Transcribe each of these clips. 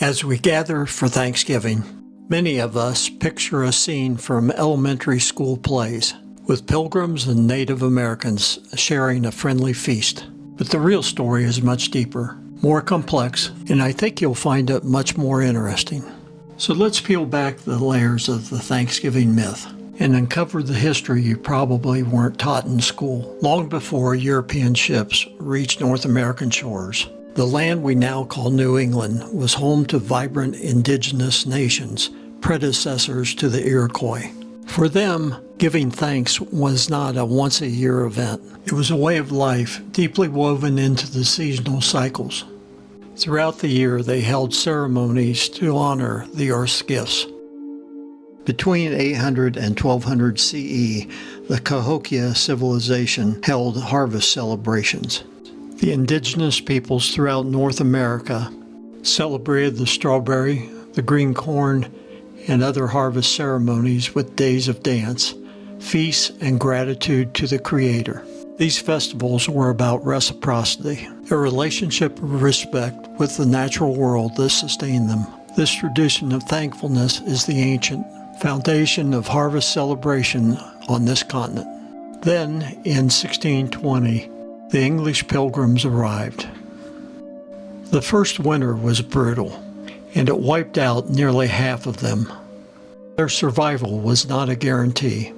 As we gather for Thanksgiving, many of us picture a scene from elementary school plays, with pilgrims and Native Americans sharing a friendly feast. But the real story is much deeper, more complex, and I think you'll find it much more interesting. So let's peel back the layers of the Thanksgiving myth and uncover the history you probably weren't taught in school. Long before European ships reached North American shores, the land we now call New England was home to vibrant indigenous nations, predecessors to the Iroquois. For them, giving thanks was not a once-a-year event. It was a way of life deeply woven into the seasonal cycles. Throughout the year, they held ceremonies to honor the earth's gifts. Between 800 and 1200 CE, the Cahokia civilization held harvest celebrations. The indigenous peoples throughout North America celebrated the strawberry, the green corn, and other harvest ceremonies with days of dance, feasts, and gratitude to the Creator. These festivals were about reciprocity, a relationship of respect with the natural world that sustained them. This tradition of thankfulness is the ancient foundation of harvest celebration on this continent. Then, in 1620, the English Pilgrims arrived. The first winter was brutal, and it wiped out nearly half of them. Their survival was not a guarantee.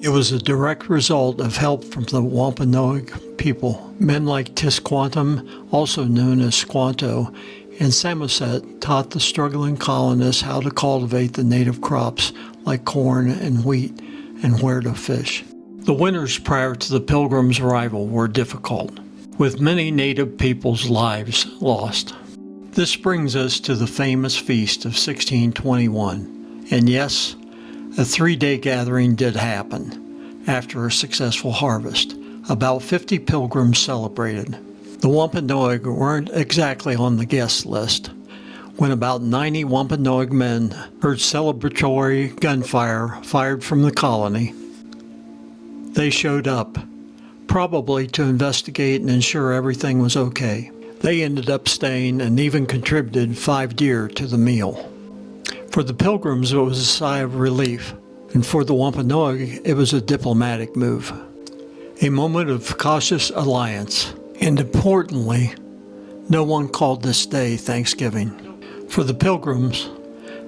It was a direct result of help from the Wampanoag people. Men like Tisquantum, also known as Squanto, and Samoset taught the struggling colonists how to cultivate the native crops like corn and wheat and where to fish. The winters prior to the Pilgrims' arrival were difficult, with many native people's lives lost. This brings us to the famous feast of 1621. And yes, a 3-day gathering did happen. After a successful harvest, about 50 pilgrims celebrated. The Wampanoag weren't exactly on the guest list. When about 90 Wampanoag men heard celebratory gunfire fired from the colony, they showed up, probably to investigate and ensure everything was okay. They ended up staying and even contributed 5 deer to the meal. For the Pilgrims, it was a sigh of relief, and for the Wampanoag, it was a diplomatic move. A moment of cautious alliance, and importantly, no one called this day Thanksgiving. For the Pilgrims,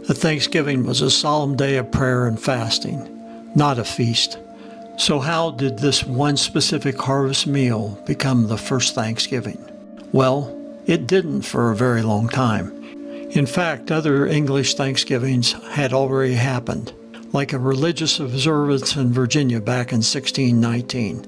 a Thanksgiving was a solemn day of prayer and fasting, not a feast. So how did this one specific harvest meal become the first Thanksgiving? Well, it didn't for a very long time. In fact, other English Thanksgivings had already happened, like a religious observance in Virginia back in 1619.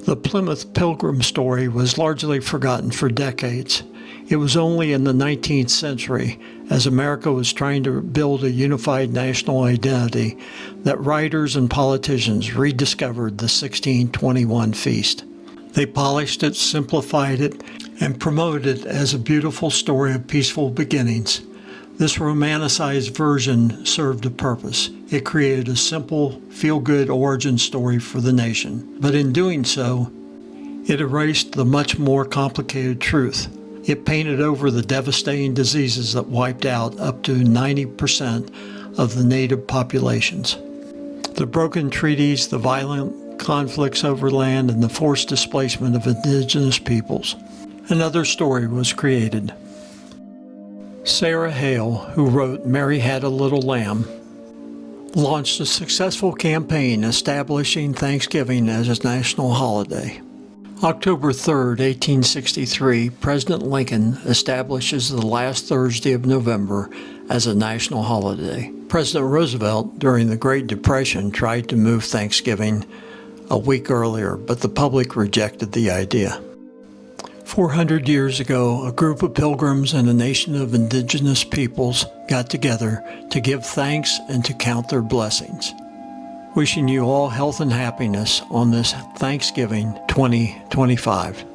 The Plymouth Pilgrim story was largely forgotten for decades. It was only in the 19th century, as America was trying to build a unified national identity, that writers and politicians rediscovered the 1621 feast. They polished it, simplified it, and promoted it as a beautiful story of peaceful beginnings. This romanticized version served a purpose. It created a simple, feel-good origin story for the nation. But in doing so, it erased the much more complicated truth. It painted over the devastating diseases that wiped out up to 90% of the native populations. The broken treaties, the violent conflicts over land, and the forced displacement of indigenous peoples. Another story was created. Sarah Hale, who wrote Mary Had a Little Lamb, launched a successful campaign establishing Thanksgiving as a national holiday. October 3, 1863, President Lincoln establishes the last Thursday of November as a national holiday. President Roosevelt, during the Great Depression, tried to move Thanksgiving a week earlier, but the public rejected the idea. 400 years ago, a group of pilgrims and a nation of indigenous peoples got together to give thanks and to count their blessings. Wishing you all health and happiness on this Thanksgiving 2025.